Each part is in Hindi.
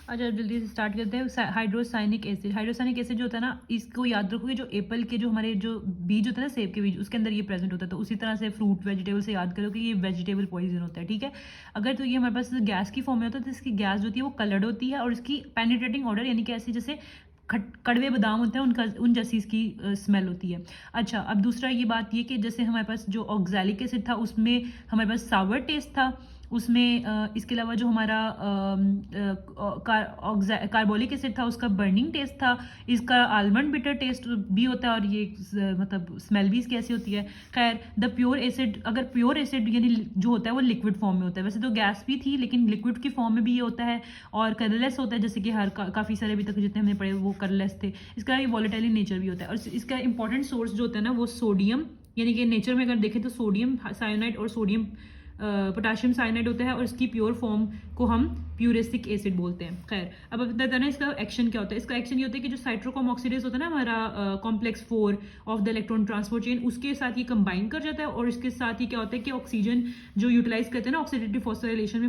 अच्छा, जल्दी से स्टार्ट करते हैं। हाइड्रोसाइनिक एसिड, हाइड्रोसाइनिक एसिड जो होता है ना, इसको याद रखोगे, जो एप्पल के जो हमारे जो बीज होते हैं ना, सेब के बीज, उसके अंदर ये प्रेजेंट होता है। तो उसी तरह से फ्रूट वेजिटेबल से याद करो कि ये वेजिटेबल पॉइजन होता है, ठीक है। अगर तो ये हमारे पास गैस की फॉर्म में होता है, तो इसकी गैस जो होती है वो कलर्ड होती है, और इसकी पेनिट्रेटिंग ऑर्डर, यानी कि ऐसे जैसे कड़वे बादाम होते हैं उनका, उन जैसी इसकी स्मेल होती है। अच्छा, अब दूसरा ये बात ये कि जैसे हमारे पास जो ऑक्सैलिक एसिड था, उसमें हमारे पास सावर टेस्ट था। उसमें इसके अलावा जो हमारा कार्बोलिक एसिड था, उसका बर्निंग टेस्ट था। इसका आलमंड बिटर टेस्ट भी होता है, और ये मतलब स्मेल भी इसकी ऐसी होती है। खैर, द प्योर एसिड, अगर प्योर एसिड यानी जो होता है वो लिक्विड फॉर्म में होता है। वैसे तो गैस भी थी, लेकिन लिक्विड की फॉर्म में भी ये होता है, और कलरलेस होता है, जैसे कि काफ़ी सारे अभी तक जितने हमने पढ़े वो कलरलेस थे। इसका ये वॉलेटाइल इन नेचर भी होता है, और इसका इंपॉर्टेंट सोर्स जो होता है ना वो सोडियम, यानी कि नेचर में अगर देखें तो सोडियम साइनाइड और सोडियम पोटाशियम साइनाइड होता है, और इसकी प्योर फॉर्म को हम प्यूरिस्टिक एसिड बोलते हैं। खैर, अब बताते हैं ना इसका एक्शन क्या होता है। इसका एक्शन ये होता है कि जो साइट्रोक्रोम ऑक्सीडेज होता है ना हमारा complex 4 of the electron transport chain, उसके साथ ये कंबाइन कर जाता है, और इसके साथ ही क्या होता है कि ऑक्सीजन जो यूटिलाइज करते हैं ना ऑक्सीडेटिव फॉस्फोराइलेशन में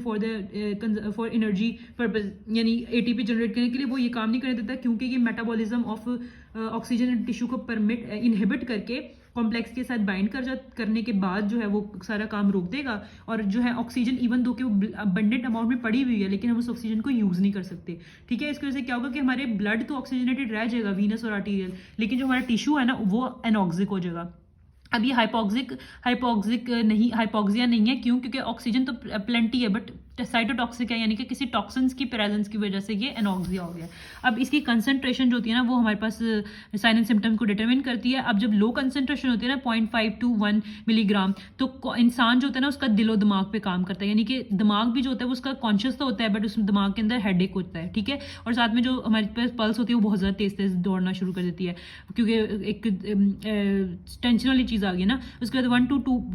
फॉर एनर्जी पर्पज, यानी एटीपी जनरेट करने के लिए, वो ये काम नहीं करने देता, क्योंकि ये मेटाबॉलिज्म ऑफ ऑक्सीजन टिश्यू को परमिट इनहिबिट करके कॉम्प्लेक्स के साथ बाइंड करने के बाद जो है वो सारा काम रोक देगा। और जो है ऑक्सीजन, इवन दो कि वो अबंडेंट अमाउंट में पड़ी हुई है, लेकिन हम उस ऑक्सीजन को यूज नहीं कर सकते, ठीक है। इसकी वजह से क्या होगा कि हमारे ब्लड तो ऑक्सीजनेटेड रह जाएगा, वीनस और आर्टीरियल, लेकिन जो हमारा टिश्यू है ना वो एनॉक्सिक हो जाएगा। अब ये हाइपोक्सिया नहीं है, क्यों? क्योंकि ऑक्सीजन तो प्लेंटी है, बट साइटोटॉक्सिक है, यानी कि किसी टॉक्सिन्स की प्रेजेंस की वजह से ये एनॉक्सिया हो गया। अब इसकी कंसंट्रेशन जो होती है ना वो हमारे पास साइन एंड सिम्टम्स को डिटरमिन करती है। अब जब लो कंसंट्रेशन होती है ना 0.5 to 1 मिलीग्राम, तो इंसान जो होता है ना उसका दिलो दिमाग पे काम करता है, यानी कि दिमाग भी जो होता है वो उसका कॉन्शियस तो होता है, बट उस दिमाग के अंदर हेडेक होता है, ठीक है। और साथ में जो हमारे पास पल्स होती है वो बहुत ज़्यादा तेज तेज दौड़ना शुरू कर देती है, क्योंकि एक टेंशन वाली चीज़ आ गई ना। उसके बाद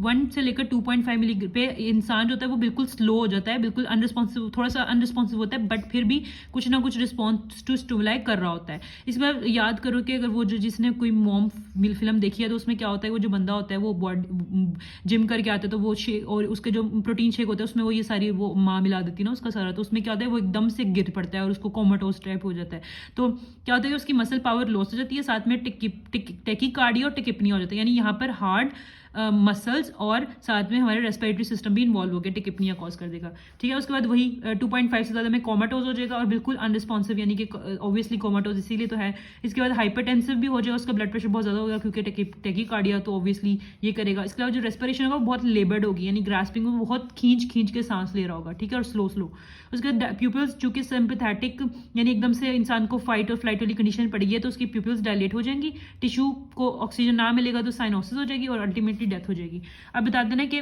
1 से लेकर 2.5 मिली पे इंसान जो होता है वो बिल्कुल स्लो हो जाता है, बिल्कुल अनरिस्पॉन्सिव, थोड़ा सा अनरिस्पॉन्सिव होता है, बट फिर भी कुछ ना कुछ रिस्पॉन्स टू स्टिमुलाई कर रहा होता है। इसमें याद करो कि अगर वो जो जिसने कोई मॉम फिल्म देखी है तो उसमें क्या होता है, वो जो बंदा होता है वो बॉडी जिम करके आता है, तो वो शेक और उसके जो प्रोटीन शेक होता है उसमें वो ये सारी वो माँ मिला देती है ना उसका सारा, तो उसमें क्या होता है वो एकदम से गिर पड़ता है और उसको कोमाटोज टाइप हो जाता है। तो क्या होता है कि उसकी मसल पावर लॉस हो जाती है, साथ में टेकिकार्डिया और टिकिपनिया हो जाता है, यानी यहाँ पर हार्ड मसल्स और साथ में हमारे रेस्पिरेटरी सिस्टम भी इन्वॉल्व हो गया, टिकिपनिया कॉज कर देगा, ठीक है। उसके बाद वही 2.5 से ज़्यादा में कोमाटोज हो जाएगा और बिल्कुल अनरिस्पॉन्सिव, यानी कि ऑब्वियसली कोमाटोज इसीलिए तो है। इसके बाद हाइपरटेंसिव भी हो जाएगा, उसका ब्लड प्रेशर बहुत ज़्यादा होगा, क्योंकि टेकिकार्डिया तो ऑब्वियसली ये करेगा। इसके अलावा जो रेस्पिरेशन होगा वो बहुत लेबर्ड होगी, यानी ग्रास्पिंग में बहुत खींच के सांस ले रहा होगा, ठीक है, और स्लो। उसके बाद प्यूपिल्स, चूंकि सिंपैथेटिक यानी एकदम से इंसान को फाइट और फ्लाइट वाली कंडीशन पड़ी है, तो उसकी प्यूपिल्स डायलेट हो जाएंगी, टिश्यू को ऑक्सीजन ना मिलेगा तो साइनोसिस हो जाएगी और अल्टीमेटली डेथ हो जाएगी। अब बता देना कि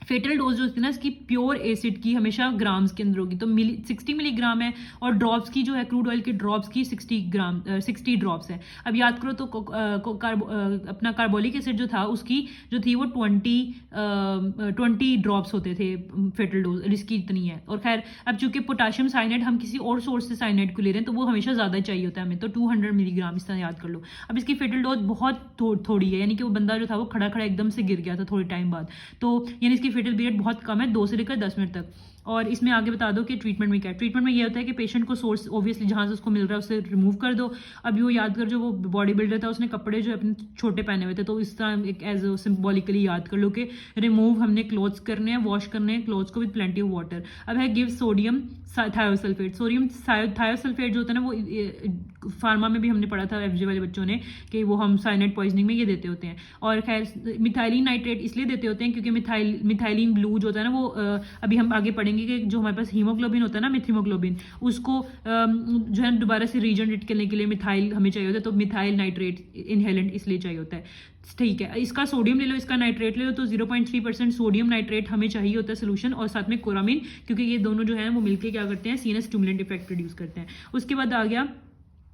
फेटल डोज जो होती है ना इसकी प्योर एसिड की हमेशा ग्राम्स के अंदर होगी, तो 60 मिलीग्राम है, और ड्रॉप्स की जो है क्रूड ऑयल की ड्रॉप्स की 60 ड्रॉप्स है। अब याद करो तो अपना कार्बोलिक एसिड जो था उसकी जो थी वो 20 ड्रॉप्स होते थे फेटल डोज, इसकी इतनी है। और खैर, अब चूंकि पोटाशियम साइनाइड हम किसी और सोर्स से साइनाइड को ले रहे हैं, तो वो हमेशा ज़्यादा चाहिए होता है हमें, तो 200 मिलीग्राम इस तरह याद कर लो। अब इसकी फेटल डोज बहुत थोड़ी है, यानी कि वो बंदा जो था वो खड़ा एकदम से गिर गया था थोड़े टाइम बाद, तो यानी इसकी फेटल पीरियड बहुत कम है, 2 से लेकर 10 मिनट तक। और इसमें आगे बता दो कि ट्रीटमेंट में क्या है। ट्रीटमेंट में ये होता है कि पेशेंट को सोर्स ऑब्वियसली जहाँ से उसको मिल रहा है उससे रिमूव कर दो। अब वो याद कर, जो वो बॉडी बिल्डर था उसने कपड़े जो अपने छोटे पहने हुए थे, तो इस तरह एक एज सिम्बॉलिकली याद कर लो कि रिमूव हमने क्लोथ्स करने हैं, वॉश करने हैं क्लोथ्स को विद प्लेंटी ऑफ वाटर। अब है give sodium thiosulphate. Sodium thiosulphate जो होता है ना वो फार्मा में भी हमने पढ़ा था एफजे वाले बच्चों ने कि वो हम साइनाइड पॉइजनिंग में ये देते होते हैं। और खैर मिथाइलिन नाइट्रेट इसलिए देते होते हैं क्योंकि मिथाइलिन ब्लू जो होता है ना वो अभी हम आगे पढ़ेंगे कि जो हमारे पास हीमोग्लोबिन होता है ना, मिथिमोग्लोबिन, उसको जो है दोबारा से रीजनरेट करने के लिए मिथाइल हमें चाहिए होता है, तो मिथाइल नाइट्रेट इनहेलेंट इसलिए चाहिए होता है, ठीक है। इसका सोडियम ले लो, इसका नाइट्रेट ले लो, तो 0.3% सोडियम नाइट्रेट हमें चाहिए होता है सोल्यूशन, और साथ में कोरामिन, क्योंकि ये दोनों जो है वो मिलके क्या करते हैं, सीएनएस स्टिमुलेंट इफेक्ट प्रोड्यूस करते हैं। उसके बाद आ गया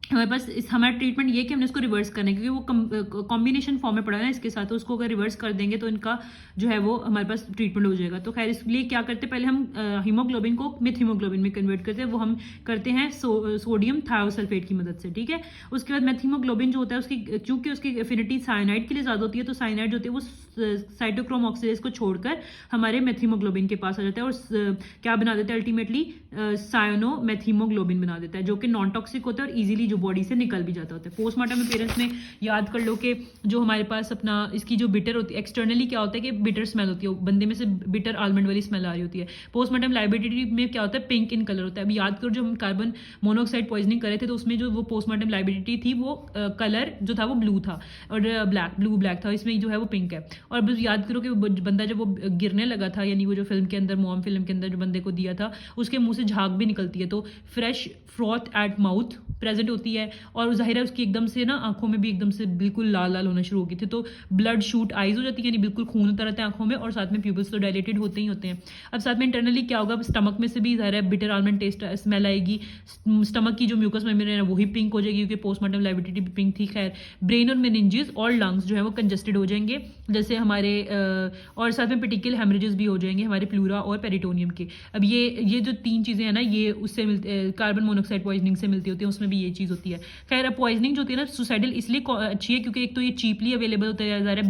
हमारे पास हमारा ट्रीटमेंट ये है कि हमने इसको रिवर्स करना है, क्योंकि वो कॉम्बिनेशन फॉर्म में पड़ा है ना इसके साथ, तो उसको अगर रिवर्स कर देंगे तो इनका जो है वो हमारे पास ट्रीटमेंट हो जाएगा। तो खैर इसलिए क्या करते हैं, पहले हम हीमोग्लोबिन को मिथ हीमोग्लोबिन में कन्वर्ट करते हैं, वो हम करते हैं सोडियम थायोसल्फेट की मदद से, ठीक है। उसके बाद मेथ हीमोग्लोबिन जो होता है उसकी, क्योंकि उसकी एफिनिटी साइनाइड के लिए ज़्यादा होती है, तो साइनाइड जो होती है वो साइटोक्रोम ऑक्सीडेज को छोड़कर हमारे मेथीमोग्लोबिन के पास आ जाता है और क्या बना देता है अल्टीमेटली, साइनो मेथीमोग्लोबिन बना देता है, जो कि नॉन टॉक्सिक होता है और इजीली जो बॉडी से निकल भी जाता होता है। पोस्टमार्टम अपीयरेंस में याद कर लो कि जो हमारे पास अपना इसकी जो बिटर होती है, एक्सटर्नली क्या होता है कि बिटर स्मेल होती है, बंदे में से बिटर आलमंड वाली स्मेल आ रही होती है। पोस्टमार्टम लाइबिलिटी में क्या होता है, पिंक इन कलर होता है। अभी याद करो जो हम कार्बन मोनोऑक्साइड पॉइजनिंग करे थे, तो उसमें जो वो पोस्टमार्टम लाइबिलिटी थी वो कलर जो था वो ब्लू था और ब्लू ब्लैक था, इसमें जो है वो पिंक है। और बस याद करो कि बंदा जब वो गिरने लगा था, यानी वो जो फिल्म के अंदर, मॉम फिल्म के अंदर जो बंदे को दिया था, उसके मुंह से झाग भी निकलती है, तो fresh froth at mouth present होती है और जाहिर है उसकी एकदम से ना आंखों में भी एकदम से बिल्कुल लाल लाल होना शुरू हो गई थी, तो ब्लड शूट आइज हो जाती है, यानी बिल्कुल खून होता रहता है आंखों में, और साथ में प्यूपल्स तो डायलेटेड होते ही होते हैं। अब साथ में इंटरनली क्या होगा, स्टमक में से भी जाहिर है बिटर आलमंड टेस्ट स्मेल आएगी, स्टमक की जो म्यूकस मेम्ब्रेन है वही पिंक हो जाएगी, क्योंकि पोस्टमार्टम लाइबिलिटी भी पिंक थी। खैर ब्रेन और मेनिंजेस और लंग्स जो है वो कंजेस्टेड हो जाएंगे, जैसे हमारे और साथ में पेटिकल हेमरेजेस भी हो जाएंगे हमारे प्लूरा और पेरिटोनियम के। अब ये जो तीन चीज़ें हैं ना, ये उससे मिलते, कार्बन मोनोऑक्साइड पॉइजनिंग से मिलती होती है, उसमें भी ये चीज़ होती है। खैर अब पॉइजनिंग जो होती है ना सुसाइडल इसलिए अच्छी है क्योंकि एक तो ये चीपली अवेलेबल होता है, ज़रा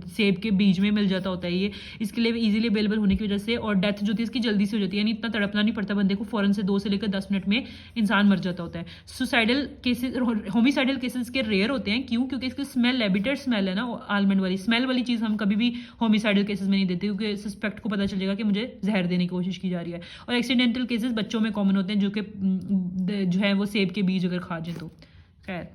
सेब के बीज में मिल जाता होता है ये, इसके लिए इजीली अवेलेबल होने की वजह से, और डेथ जो होती है इसकी जल्दी से हो जाती है, यानी इतना तड़पना नहीं पड़ता बंदे को, फौरन से 2 से लेकर 10 मिनट में इंसान मर जाता होता है। सुसाइडल केसेस, होमिसाइडल केसेस के रेयर होते हैं, क्यों? क्योंकि इसकी स्मेल लेबिटर स्मेल है ना, आलमंड वाली स्मेल वाली चीज़ हम कभी भी होमिसाइडल केसेस में नहीं देते, क्योंकि सस्पेक्ट को पता चल जाएगा कि मुझे जहर देने की कोशिश की जा रही है। और एक्सीडेंटल केसेस बच्चों में कॉमन होते हैं, जो कि जो है वो सेब के बीज अगर खा जाए तो। खैर